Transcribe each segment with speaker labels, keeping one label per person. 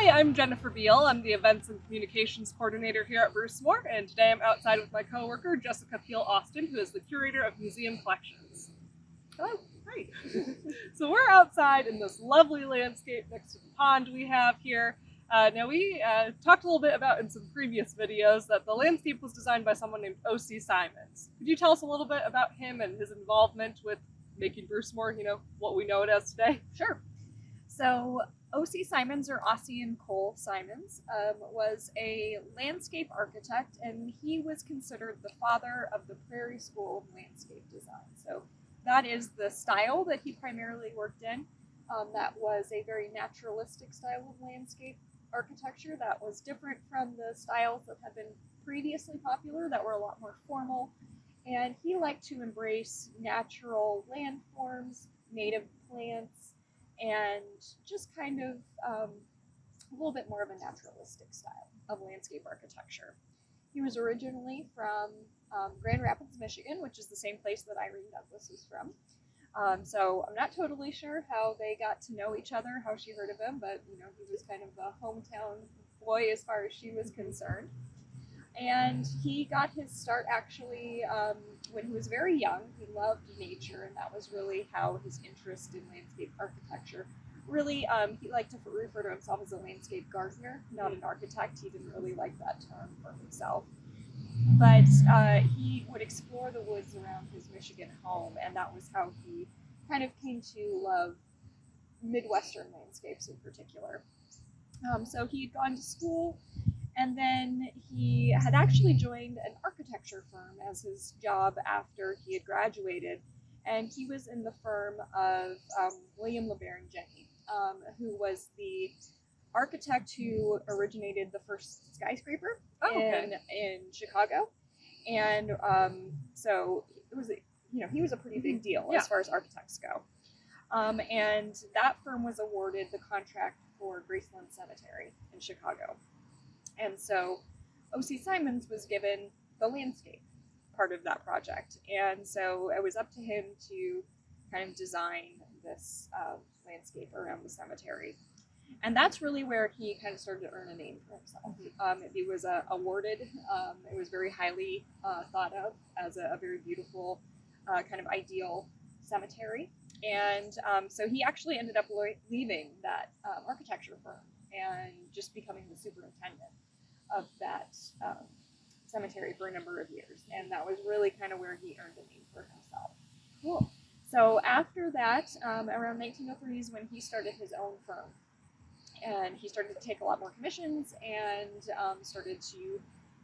Speaker 1: Hi, I'm Jennifer Beall. I'm the Events and Communications Coordinator here at Brucemore, and today I'm outside with my coworker, Jessica Peel-Austin, who is the Curator of Museum Collections. Hello. Hi. So we're outside in this lovely landscape next to the pond we have here. Now we talked a little bit about in some previous videos that the landscape was designed by someone named O.C. Simonds. Could you tell us a little bit about him and his involvement with making Brucemore, what we know it as today?
Speaker 2: Sure. So O.C. Simonds, or Ossian Cole Simonds, was a landscape architect, and he was considered the father of the Prairie School of Landscape Design. So that is the style that he primarily worked in. That was a very naturalistic style of landscape architecture that was different from the styles that had been previously popular that were a lot more formal. And he liked to embrace natural landforms, native plants, and just kind of a little bit more of a naturalistic style of landscape architecture. He was originally from Grand Rapids, Michigan, which is the same place that Irene Douglas is from. So I'm not totally sure how they got to know each other, how she heard of him, but he was kind of a hometown boy as far as she was concerned. And he got his start actually when he was very young. He loved nature, and that was really how his interest in landscape architecture really, he liked to refer to himself as a landscape gardener, not an architect. He didn't really like that term for himself. But he would explore the woods around his Michigan home, and that was how he kind of came to love Midwestern landscapes in particular. So he had gone to school, and then he had actually joined an architecture firm as his job after he had graduated. And he was in the firm of William LeBaron Jenney, who was the architect who originated the first skyscraper in Chicago. And so it was, he was a pretty big deal as far as architects go. And that firm was awarded the contract for Graceland Cemetery in Chicago. And so O.C. Simonds was given the landscape part of that project. And so it was up to him to kind of design this landscape around the cemetery. And that's really where he kind of started to earn a name for himself. He was awarded, it was very highly thought of as a very beautiful, kind of ideal cemetery. And so he actually ended up leaving that architecture firm and just becoming the superintendent of that cemetery for a number of years. And that was really kind of where he earned a name for himself. Cool. So after that, around 1903 is when he started his own firm. And he started to take a lot more commissions and started to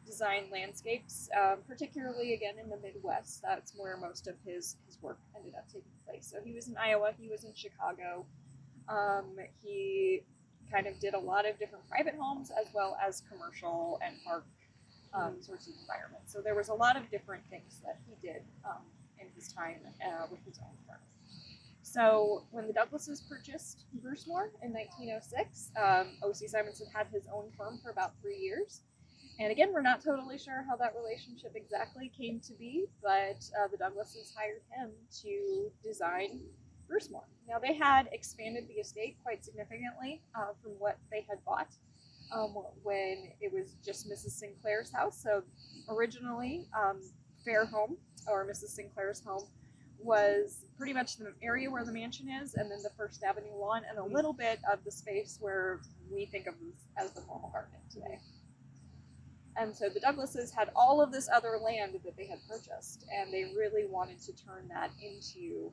Speaker 2: design landscapes, particularly again in the Midwest. That's where most of his work ended up taking place. So he was in Iowa, he was in Chicago. He kind of did a lot of different private homes as well as commercial and park sorts of environments. So there was a lot of different things that he did in his time with his own firm. So when the Douglases purchased Brucemore in 1906, O.C. Simonds had his own firm for about 3 years. And again, we're not totally sure how that relationship exactly came to be, but the Douglases hired him to design Brucemore. Now, they had expanded the estate quite significantly from what they had bought when it was just Mrs. Sinclair's house. So originally, Fair Home, or Mrs. Sinclair's home, was pretty much the area where the mansion is, and then the First Avenue lawn, and a little bit of the space where we think of as the formal garden today. And so the Douglases had all of this other land that they had purchased, and they really wanted to turn that into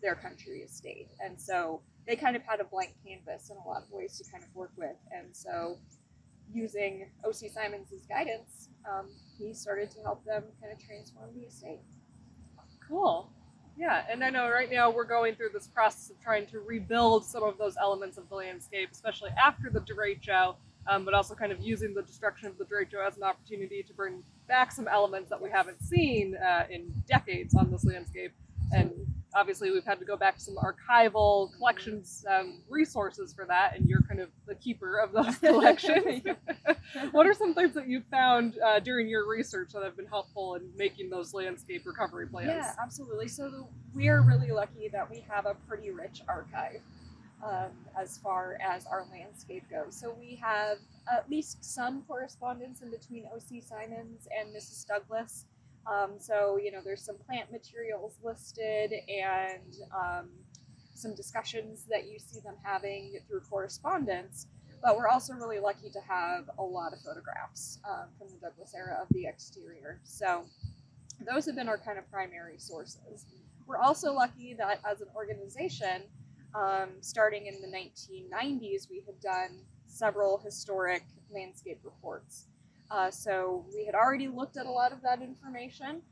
Speaker 2: their country estate. And so they kind of had a blank canvas in a lot of ways to kind of work with. And so using O.C. Simonds' guidance, he started to help them kind of transform the estate.
Speaker 1: Cool. Yeah, and I know right now we're going through this process of trying to rebuild some of those elements of the landscape, especially after the derecho, but also kind of using the destruction of the derecho as an opportunity to bring back some elements that we haven't seen in decades on this landscape. And obviously we've had to go back to some archival collections resources for that, and you're kind of the keeper of those collections. What are some things that you found during your research that have been helpful in making those landscape recovery plans?
Speaker 2: Yeah, absolutely. So we are really lucky that we have a pretty rich archive. as far as our landscape goes. So we have at least some correspondence in between O.C. Simonds and Mrs. Douglas. So, there's some plant materials listed and some discussions that you see them having through correspondence. But we're also really lucky to have a lot of photographs from the Douglas era of the exterior. So those have been our kind of primary sources. We're also lucky that as an organization, starting in the 1990s, we had done several historic landscape reports. So we had already looked at a lot of that information.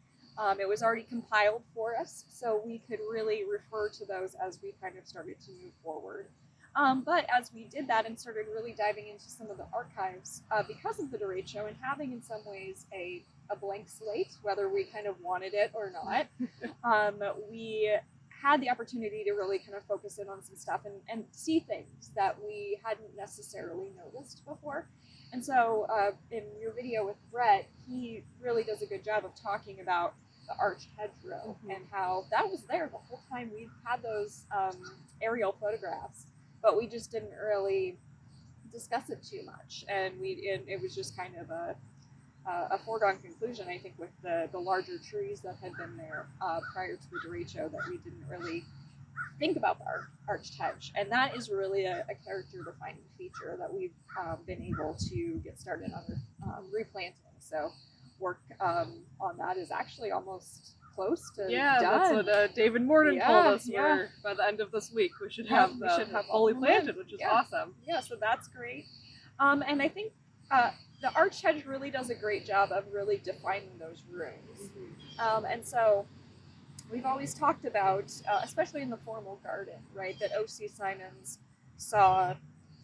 Speaker 2: It was already compiled for us, so we could really refer to those as we kind of started to move forward. But as we did that and started really diving into some of the archives, because of the derecho and having in some ways a blank slate, whether we kind of wanted it or not, we had the opportunity to really kind of focus in on some stuff and see things that we hadn't necessarily noticed before. And so in your video with Brett, he really does a good job of talking about the arched hedgerow and how that was there the whole time. We've had those aerial photographs, but we just didn't really discuss it too much. And it was just kind of a foregone conclusion, I think, with the larger trees that had been there prior to the derecho, that we didn't really think about the arched hedge. And that is really a character-defining feature that we've been able to get started on replanting. So work on that is actually almost close to done.
Speaker 1: That's what David Morton told us. Where by the end of this week we should have fully planted, which is awesome.
Speaker 2: Yeah, so that's great. And I think the arched hedge really does a great job of really defining those rooms. And so we've always talked about, especially in the formal garden, right, that O.C. Simonds saw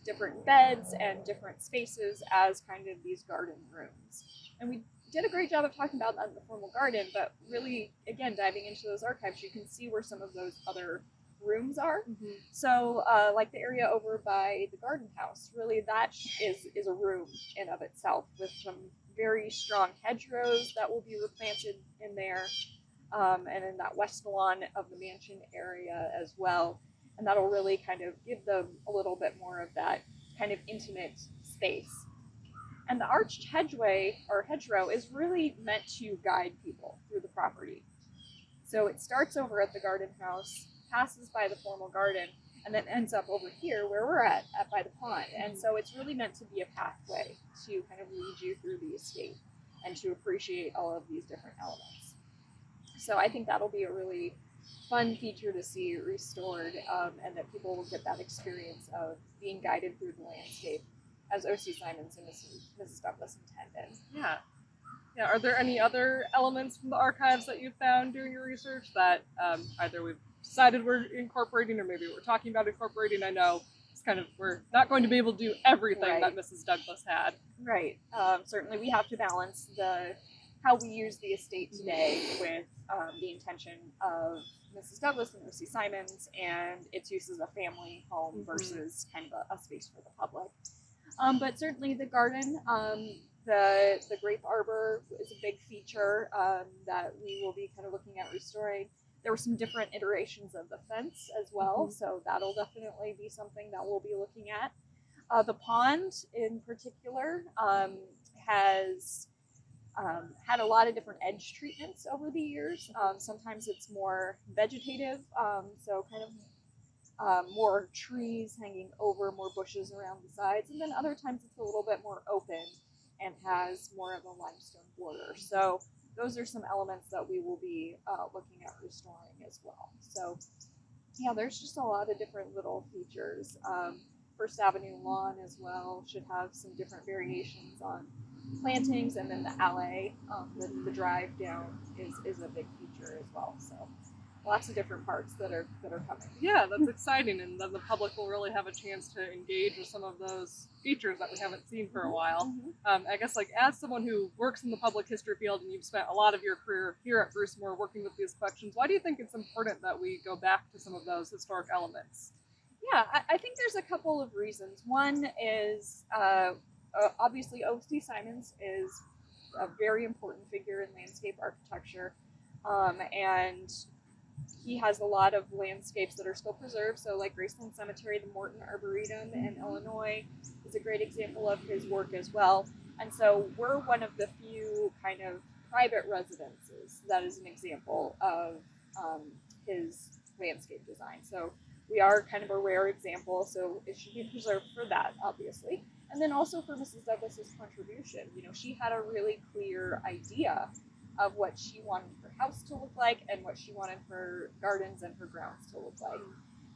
Speaker 2: different beds and different spaces as kind of these garden rooms. And we did a great job of talking about that in the formal garden, but really, again, diving into those archives, you can see where some of those other rooms are. So like the area over by the garden house, really that is a room in of itself with some very strong hedgerows that will be replanted in there, and in that west lawn of the mansion area as well. And that'll really kind of give them a little bit more of that kind of intimate space. And the arched hedgeway or hedgerow is really meant to guide people through the property. So it starts over at the garden house, passes by the formal garden, and then ends up over here where we're at by the pond. And so it's really meant to be a pathway to kind of lead you through the estate and to appreciate all of these different elements. So I think that'll be a really fun feature to see restored, and that people will get that experience of being guided through the landscape as O.C. Simonds and Mrs. Douglas intended.
Speaker 1: Yeah. Are there any other elements from the archives that you found during your research that either we've decided we're incorporating or maybe we're talking about incorporating? I know it's kind of, we're not going to be able to do everything that Mrs. Douglas had.
Speaker 2: Right. Certainly we have to balance how we use the estate today with the intention of Mrs. Douglas and O.C. Simonds and its use as a family home versus kind of a space for the public. But certainly the garden, the grape arbor is a big feature that we will be kind of looking at restoring. There were some different iterations of the fence as well, so that'll definitely be something that we'll be looking at. The pond in particular has had a lot of different edge treatments over the years. Sometimes it's more vegetative, so kind of more trees hanging over, more bushes around the sides, and then other times it's a little bit more open and has more of a limestone border. So those are some elements that we will be looking at restoring as well. So yeah, there's just a lot of different little features. First Avenue lawn as well should have some different variations on plantings, and then the alley, the drive down is a big feature as well. So lots of different parts that are coming.
Speaker 1: Yeah, that's exciting, and then the public will really have a chance to engage with some of those features that we haven't seen for a while. I guess, like, as someone who works in the public history field and you've spent a lot of your career here at Brucemore working with these collections, why do you think it's important that we go back to some of those historic elements?
Speaker 2: Yeah, I think there's a couple of reasons. One is obviously O.C. Simonds is a very important figure in landscape architecture, and he has a lot of landscapes that are still preserved. So, like Graceland Cemetery, the Morton Arboretum in Illinois is a great example of his work as well. And so, we're one of the few kind of private residences that is an example of his landscape design. So, we are kind of a rare example, so it should be preserved for that, obviously. And then also for Mrs. Douglas's contribution. You know, she had a really clear idea of what she wanted her house to look like and what she wanted her gardens and her grounds to look like.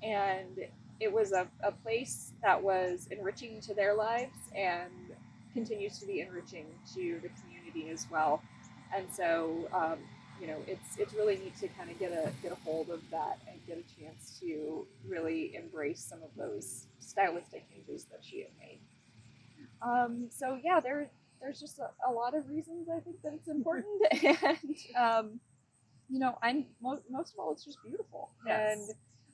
Speaker 2: And it was a place that was enriching to their lives and continues to be enriching to the community as well. And so, you know, it's really neat to kind of get a hold of that and get a chance to really embrace some of those stylistic changes that she had made. So yeah, there's just a lot of reasons I think that it's important, and you know, most of all, it's just beautiful,
Speaker 1: Yes.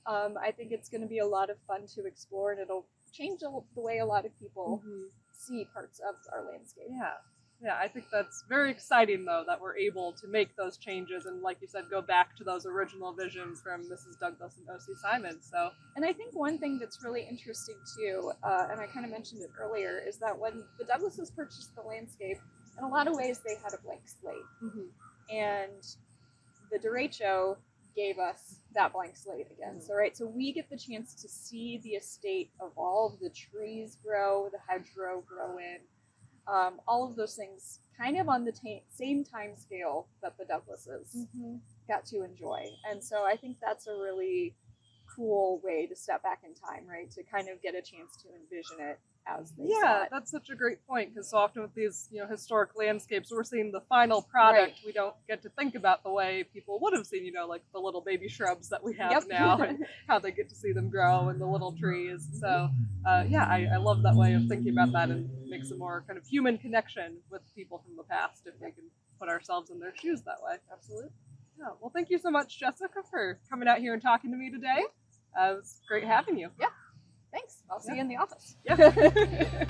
Speaker 2: and I think it's going to be a lot of fun to explore, and it'll change the way a lot of people see parts of our landscape.
Speaker 1: Yeah, I think that's very exciting, though, that we're able to make those changes and, like you said, go back to those original visions from Mrs. Douglas and O.C. Simonds. So,
Speaker 2: and I think one thing that's really interesting too, and I kind of mentioned it earlier, is that when the Douglases purchased the landscape, in a lot of ways they had a blank slate, and the derecho gave us that blank slate again. So so we get the chance to see the estate evolve, the trees grow, the hedgerow grow in. All of those things kind of on the same time scale that the Douglases got to enjoy. And so I think that's a really cool way to step back in time, right? To kind of get a chance to envision it as they saw it.
Speaker 1: That's such a great point, because so often with these, you know, historic landscapes, we're seeing the final product.
Speaker 2: Right.
Speaker 1: We don't get to think about the way people would have seen, you know, like the little baby shrubs that we have now, and how they get to see them grow, and the little trees. So I love that way of thinking about that, and makes a more kind of human connection with people from the past if we can put ourselves in their shoes that way.
Speaker 2: Absolutely.
Speaker 1: Yeah. Well, thank you so much, Jessica, for coming out here and talking to me today. It was great having you.
Speaker 2: Thanks. I'll see you in the office.
Speaker 1: Yeah.